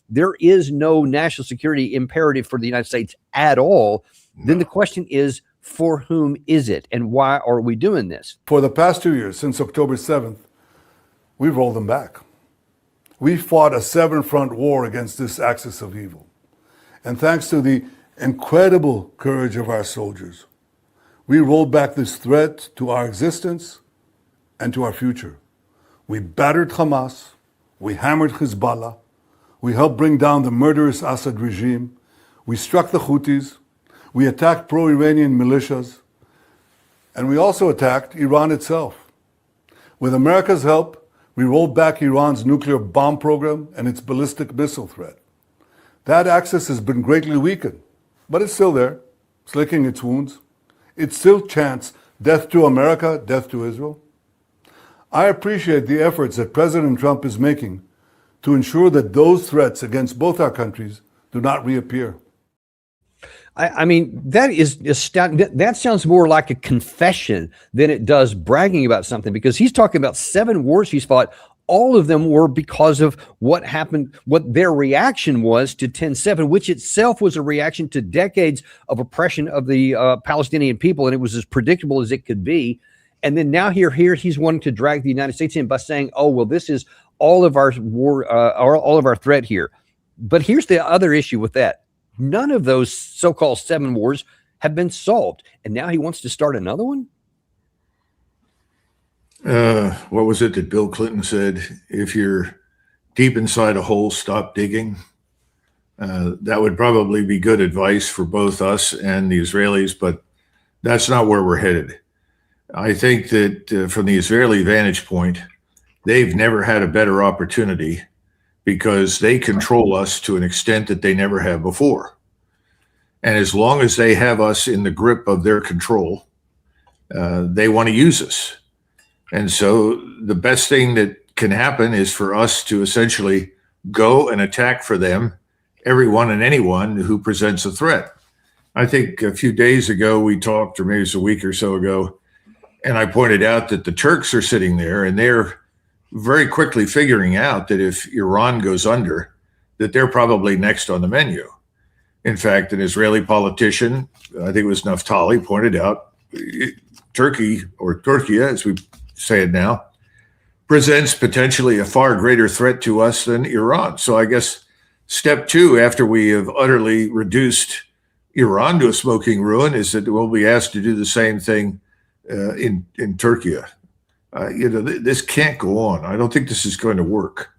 there is no national security imperative for the United States at all, then the question is, for whom is it? And why are we doing this? For the past 2 years, since October 7th, we've rolled them back. We fought a seven-front war against this axis of evil. And thanks to the incredible courage of our soldiers, we rolled back this threat to our existence and to our future. We battered Hamas, we hammered Hezbollah, we helped bring down the murderous Assad regime, we struck the Houthis, we attacked pro-Iranian militias, and we also attacked Iran itself. With America's help, we rolled back Iran's nuclear bomb program and its ballistic missile threat. That axis has been greatly weakened, but it's still there, it's licking its wounds. It still chants, death to America, death to Israel. I appreciate the efforts that President Trump is making to ensure that those threats against both our countries do not reappear. I mean, that is astounding. That sounds more like a confession than it does bragging about something, because he's talking about 7 wars he's fought. All of them were because of what happened, what their reaction was to 10/7, which itself was a reaction to decades of oppression of the Palestinian people. And it was as predictable as it could be. And then now here he's wanting to drag the United States in by saying, oh, well, this is all of our war, all of our threat here. But here's the other issue with that. None of those so-called 7 wars have been solved. And now he wants to start another one? What was it that Bill Clinton said? If you're deep inside a hole, stop digging. That would probably be good advice for both us and the Israelis, but that's not where we're headed. I think that from the Israeli vantage point, they've never had a better opportunity because they control us to an extent that they never have before. And as long as they have us in the grip of their control, they want to use us. And so the best thing that can happen is for us to essentially go and attack for them everyone and anyone who presents a threat. I think a few days ago we talked, or maybe it's a week or so ago, and I pointed out that the Turks are sitting there and they're very quickly figuring out that if Iran goes under, that they're probably next on the menu. In fact, an Israeli politician, I think it was Naftali, pointed out Turkey, or Turkey as we say it now, presents potentially a far greater threat to us than Iran. So I guess step 2, after we have utterly reduced Iran to a smoking ruin, is that we'll be asked to do the same thing in Turkey. This can't go on. I don't think this is going to work.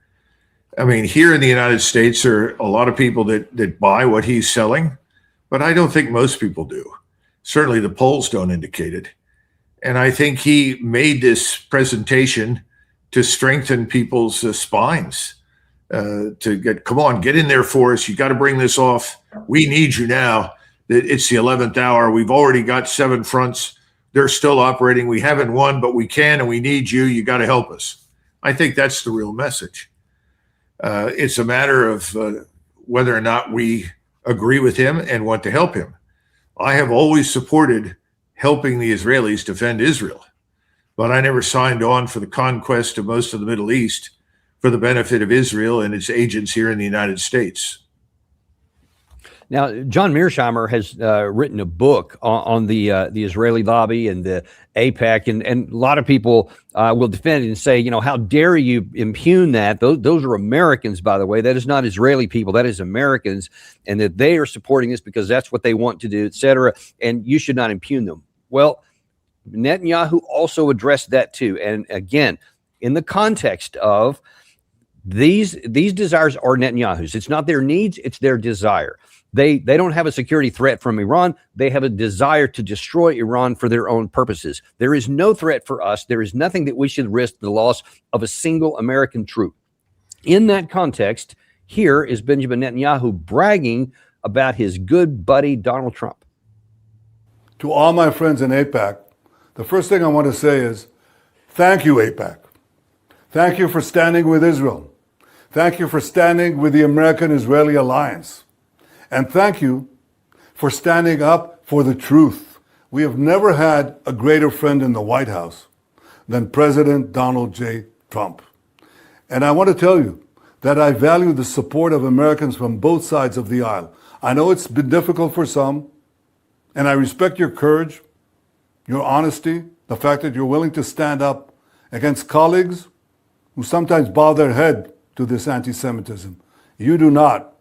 I mean, here in the United States, there are a lot of people that buy what he's selling, but I don't think most people do. Certainly the polls don't indicate it. And I think he made this presentation to strengthen people's spines, come on, get in there for us. You got to bring this off. We need you now. It's the 11th hour. We've already got 7 fronts. They're still operating. We haven't won, but we can, and we need you. You got to help us. I think that's the real message. It's a matter of whether or not we agree with him and want to help him. I have always supported helping the Israelis defend Israel, but I never signed on for the conquest of most of the Middle East for the benefit of Israel and its agents here in the United States. Now, John Mearsheimer has written a book on the Israeli lobby and the AIPAC, and a lot of people will defend it and say, how dare you impugn that? Those are Americans, by the way. That is not Israeli people. That is Americans, and that they are supporting this because that's what they want to do, et cetera, and you should not impugn them. Well, Netanyahu also addressed that too. And again, in the context of these desires are Netanyahu's. It's not their needs, it's their desire. They don't have a security threat from Iran. They have a desire to destroy Iran for their own purposes. There is no threat for us. There is nothing that we should risk the loss of a single American troop. In that context, here is Benjamin Netanyahu bragging about his good buddy, Donald Trump. To all my friends in AIPAC, the first thing I want to say is, thank you, AIPAC. Thank you for standing with Israel. Thank you for standing with the American-Israeli alliance. And thank you for standing up for the truth. We have never had a greater friend in the White House than President Donald J. Trump. And I want to tell you that I value the support of Americans from both sides of the aisle. I know it's been difficult for some, and I respect your courage, your honesty, the fact that you're willing to stand up against colleagues who sometimes bow their head to this anti-Semitism. You do not.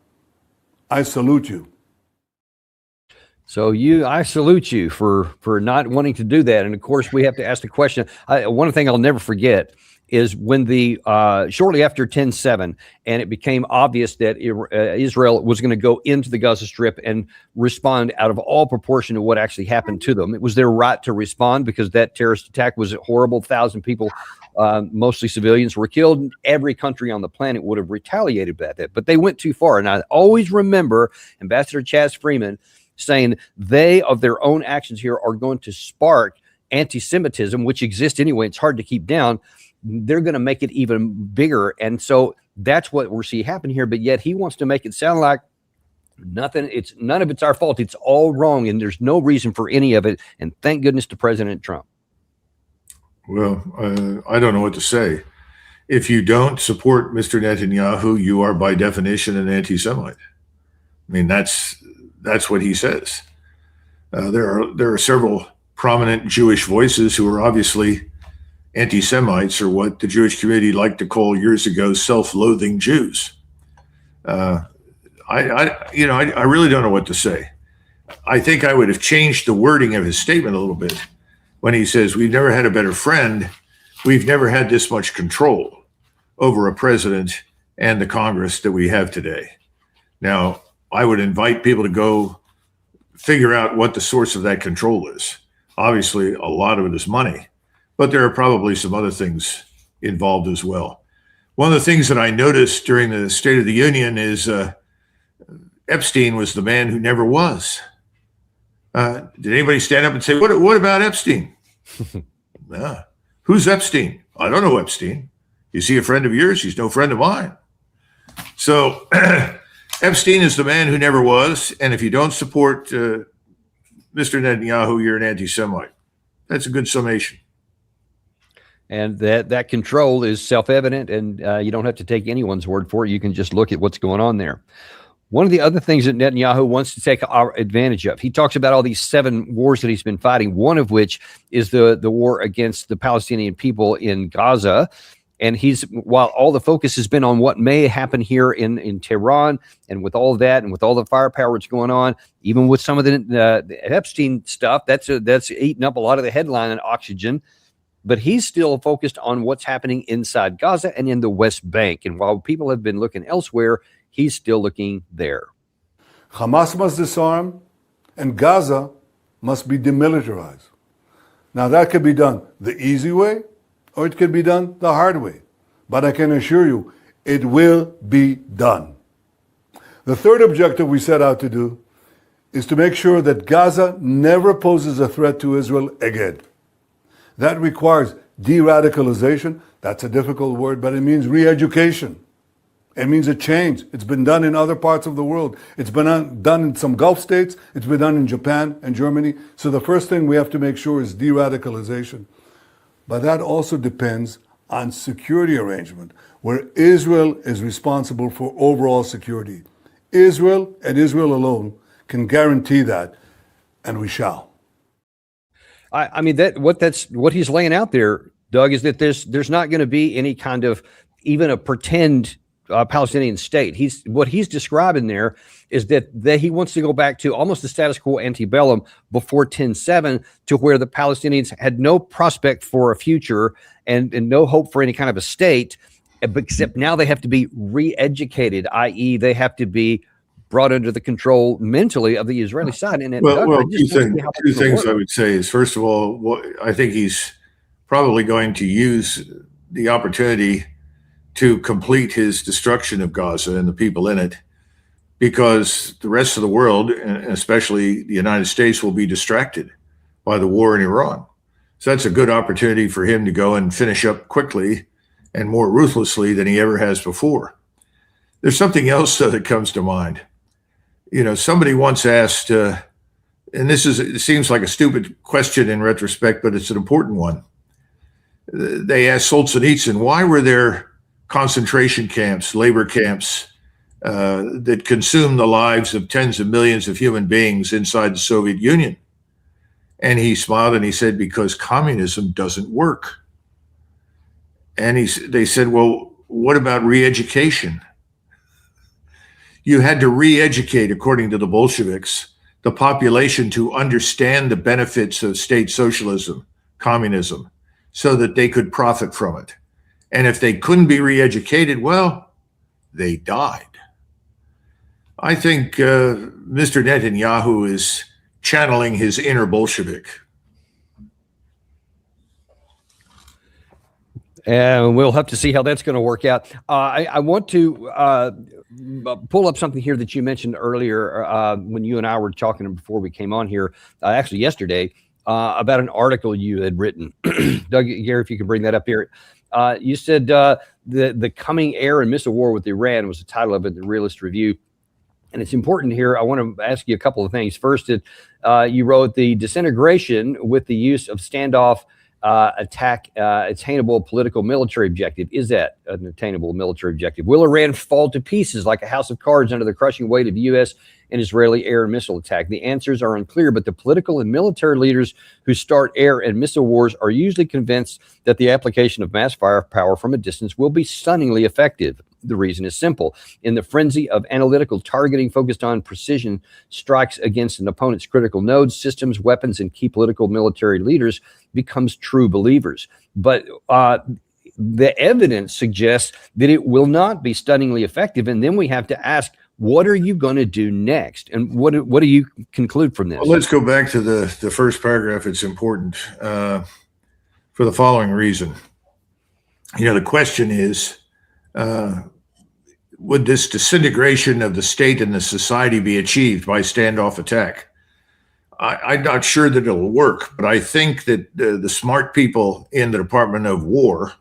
I salute you. So I salute you for not wanting to do that. And of course, we have to ask the question. One thing I'll never forget is when shortly after 10/7, and it became obvious that Israel was going to go into the Gaza Strip and respond out of all proportion to what actually happened to them. It was their right to respond because that terrorist attack was horrible. 1,000 people, mostly civilians, were killed. Every country on the planet would have retaliated by that, but they went too far. And I always remember Ambassador Chaz Freeman saying they, of their own actions here, are going to spark anti-Semitism, which exists anyway. It's hard to keep down. They're going to make it even bigger. And so that's what we're seeing happen here. But yet he wants to make it sound like none of it's our fault. It's all wrong. And there's no reason for any of it. And thank goodness to President Trump. Well, I don't know what to say. If you don't support Mr. Netanyahu, you are by definition an anti-Semite. I mean, that's what he says. There are several prominent Jewish voices who are obviously anti-Semites, or what the Jewish community liked to call years ago self-loathing Jews. I really don't know what to say. I think I would have changed the wording of his statement a little bit when he says, "We've never had a better friend. We've never had this much control over a president and the Congress that we have today." Now, I would invite people to go figure out what the source of that control is. Obviously, a lot of it is money, but there are probably some other things involved as well. One of the things that I noticed during the State of the Union is Epstein was the man who never was. Did anybody stand up and say, what about Epstein? Who's Epstein? I don't know Epstein. Is he a friend of yours? He's no friend of mine. So Epstein is the man who never was. And if you don't support Mr. Netanyahu, you're an anti-Semite. That's a good summation. And that control is self-evident, and you don't have to take anyone's word for it. You can just look at what's going on there. One of the other things that Netanyahu wants to take advantage of, he talks about all these 7 wars that he's been fighting, one of which is the war against the Palestinian people in Gaza. And while all the focus has been on what may happen here in Tehran, and with all of that, and with all the firepower that's going on, even with some of the Epstein stuff, that's eating up a lot of the headline and oxygen. But he's still focused on what's happening inside Gaza and in the West Bank. And while people have been looking elsewhere, he's still looking there. Hamas must disarm, and Gaza must be demilitarized. Now, that could be done the easy way, or it could be done the hard way. But I can assure you, it will be done. The third objective we set out to do is to make sure that Gaza never poses a threat to Israel again. That requires de-radicalization. That's a difficult word, but it means re-education. It means a change. It's been done in other parts of the world. It's been done in some Gulf states. It's been done in Japan and Germany. So the first thing we have to make sure is de-radicalization. But that also depends on security arrangement, where Israel is responsible for overall security. Israel and Israel alone can guarantee that, and we shall. I mean, what he's laying out there, Doug, is that there's not going to be any kind of even a pretend Palestinian state. What he's describing there is that he wants to go back to almost the status quo antebellum before 10/7, to where the Palestinians had no prospect for a future and no hope for any kind of a state, except now they have to be re-educated, i.e. they have to be brought under the control mentally of the Israeli side. And two things I would say is, first of all, I think he's probably going to use the opportunity to complete his destruction of Gaza and the people in it, because the rest of the world, and especially the United States, will be distracted by the war in Iran. So that's a good opportunity for him to go and finish up quickly and more ruthlessly than he ever has before. There's something else that comes to mind. You know, somebody once asked, and it seems like a stupid question in retrospect, but it's an important one. They asked Solzhenitsyn, why were there concentration camps, labor camps that consumed the lives of tens of millions of human beings inside the Soviet Union. And he smiled and he said, because communism doesn't work. And they said, well, what about re-education? You had to re-educate, according to the Bolsheviks, the population to understand the benefits of state socialism, communism, so that they could profit from it. And if they couldn't be re-educated, well, they died. I think Mr. Netanyahu is channeling his inner Bolshevik. And we'll have to see how that's going to work out. I want to pull up something here that you mentioned earlier when you and I were talking before we came on here, actually yesterday, about an article you had written. Doug, Gary, if you could bring that up here. You said the coming air and missile war with Iran was the title of it, the Realist Review. And it's important here. I want to ask you a couple of things. First, you wrote the disintegration with the use of standoff attack attainable political military objective. Is that an attainable military objective? Will Iran fall to pieces like a house of cards under the crushing weight of U.S. and Israeli air and missile attack? The answers are unclear, but the political and military leaders who start air and missile wars are usually convinced that the application of mass firepower from a distance will be stunningly effective. The reason is simple. In the frenzy of analytical targeting focused on precision strikes against an opponent's critical nodes, systems, weapons, and key political military leaders becomes true believers. But the evidence suggests that it will not be stunningly effective. And then we have to ask, what are you going to do next? And what do you conclude from this? Well, let's go back to the first paragraph. It's important for the following reason. The question is, would this disintegration of the state and the society be achieved by standoff attack? I'm not sure that it'll work, but I think that the smart people in the Department of War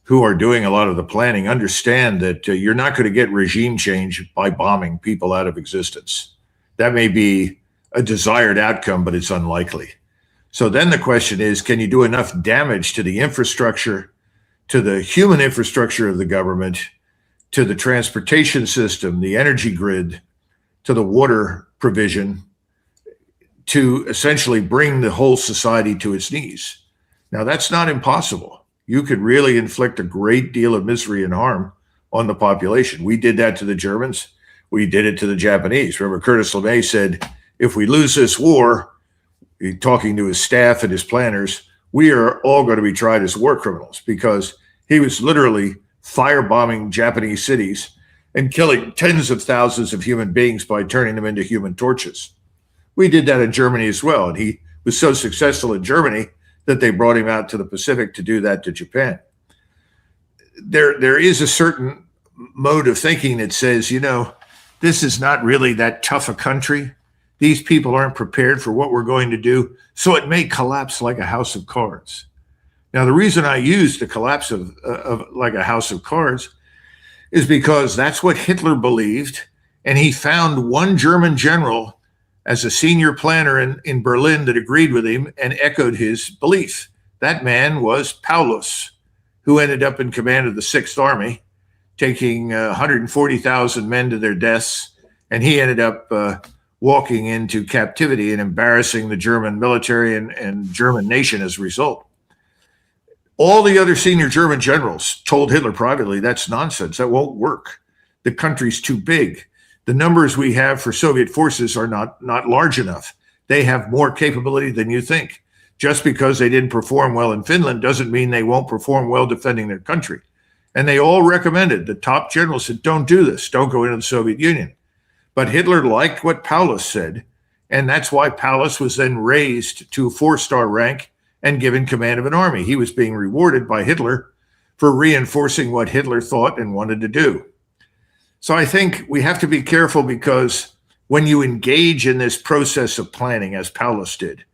who are doing a lot of the planning understand that you're not going to get regime change by bombing people out of existence. That may be a desired outcome, but it's unlikely. So then the question is, can you do enough damage to the infrastructure, to the human infrastructure of the government, to the transportation system, the energy grid, to the water provision, to essentially bring the whole society to its knees? Now, that's not impossible. You could really inflict a great deal of misery and harm on the population. We did that to the Germans. We did it to the Japanese. Remember, Curtis LeMay said, if we lose this war, talking to his staff and his planners, we are all going to be tried as war criminals, because he was literally firebombing Japanese cities and killing tens of thousands of human beings by turning them into human torches. We did that in Germany as well. And he was so successful in Germany that they brought him out to the Pacific to do that to Japan. There is a certain mode of thinking that says, this is not really that tough a country. These people aren't prepared for what we're going to do, so it may collapse like a house of cards. Now, the reason I use the collapse of like a house of cards is because that's what Hitler believed, and he found one German general as a senior planner in Berlin that agreed with him and echoed his belief. That man was Paulus, who ended up in command of the Sixth Army, taking 140,000 men to their deaths, and he ended up walking into captivity and embarrassing the German military and German nation as a result. All the other senior German generals told Hitler privately, that's nonsense. That won't work. The country's too big. The numbers we have for Soviet forces are not large enough. They have more capability than you think. Just because they didn't perform well in Finland doesn't mean they won't perform well defending their country. And they all recommended, the top generals said, don't do this. Don't go into the Soviet Union. But Hitler liked what Paulus said. And that's why Paulus was then raised to a 4-star rank and given command of an army. He was being rewarded by Hitler for reinforcing what Hitler thought and wanted to do. So I think we have to be careful, because when you engage in this process of planning, as Paulus did,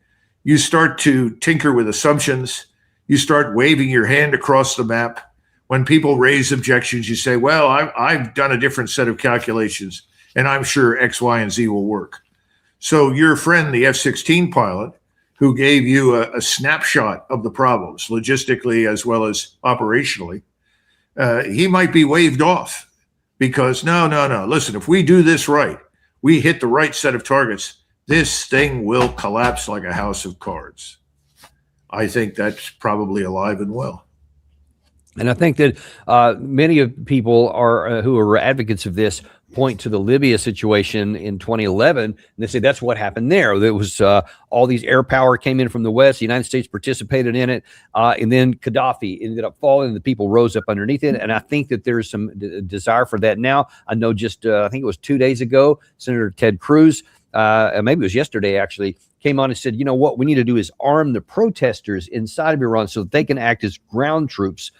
you start to tinker with assumptions. You start waving your hand across the map. When people raise objections, you say, well, I've done a different set of calculations, and I'm sure X, Y, and Z will work. So your friend, the F-16 pilot, who gave you a snapshot of the problems, logistically as well as operationally, he might be waved off because no. Listen, if we do this right, we hit the right set of targets, this thing will collapse like a house of cards. I think that's probably alive and well. And I think that many of people are who are advocates of this point to the Libya situation in 2011, and they say that's what happened there. There was all these air power came in from the West. The United States participated in it, and then Gaddafi ended up falling, and the people rose up underneath it. And I think that there's some desire for that now. I know just I think it was 2 days ago, Senator Ted Cruz, maybe it was yesterday actually, came on and said, you know what we need to do is arm the protesters inside of Iran so that they can act as ground troops.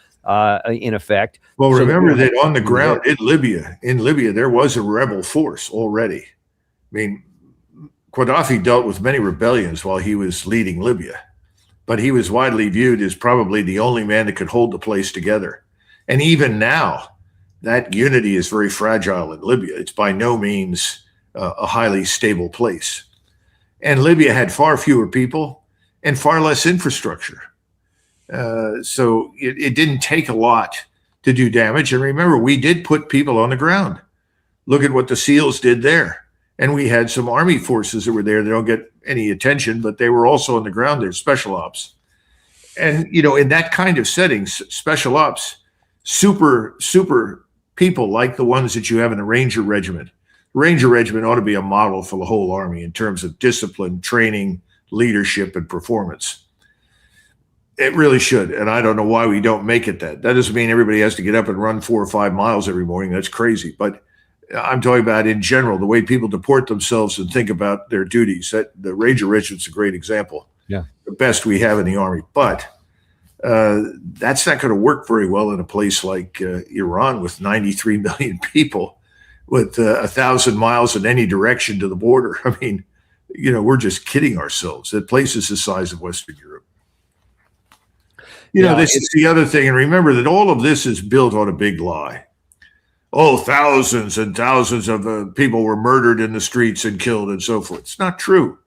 In effect. Well, remember that on the ground in Libya, there was a rebel force already. I mean, Gaddafi dealt with many rebellions while he was leading Libya, but he was widely viewed as probably the only man that could hold the place together. And even now, that unity is very fragile in Libya. It's by no means a highly stable place. And Libya had far fewer people and far less infrastructure. So it didn't take a lot to do damage. And remember, we did put people on the ground. Look at what the SEALs did there. And we had some army forces that were there. They don't get any attention, but they were also on the ground there, special ops. And, you know, in that kind of settings, special ops, super people like the ones that you have in the Ranger Regiment. The Ranger Regiment ought to be a model for the whole Army in terms of discipline, training, leadership, and performance. It really should. And I don't know why we don't make it that. That doesn't mean everybody has to get up and run 4 or 5 miles every morning. That's crazy. But I'm talking about in general, the way people deport themselves and think about their duties. That the Ranger Regiment's a great example. Yeah. The best we have in the Army. But that's not going to work very well in a place like Iran with 93 million people with 1,000 miles in any direction to the border. I mean, you know, we're just kidding ourselves. That place is the size of Western Europe. You know, this is the other thing. And remember that all of this is built on a big lie. Oh, thousands and thousands of people were murdered in the streets and killed and so forth. It's not true.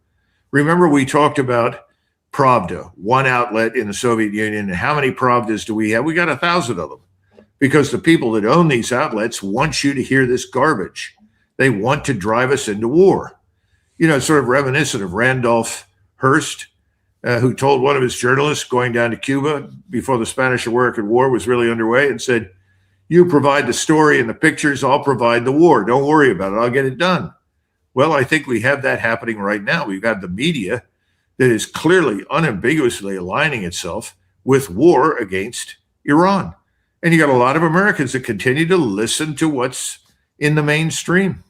Remember, we talked about Pravda, one outlet in the Soviet Union. And how many Pravdas do we have? We got 1,000 of them because the people that own these outlets want you to hear this garbage. They want to drive us into war. You know, sort of reminiscent of Randolph Hearst, who told one of his journalists going down to Cuba before the Spanish-American War was really underway and said, you provide the story and the pictures, I'll provide the war. Don't worry about it. I'll get it done. Well, I think we have that happening right now. We've got the media that is clearly, unambiguously aligning itself with war against Iran. And you got a lot of Americans that continue to listen to what's in the mainstream.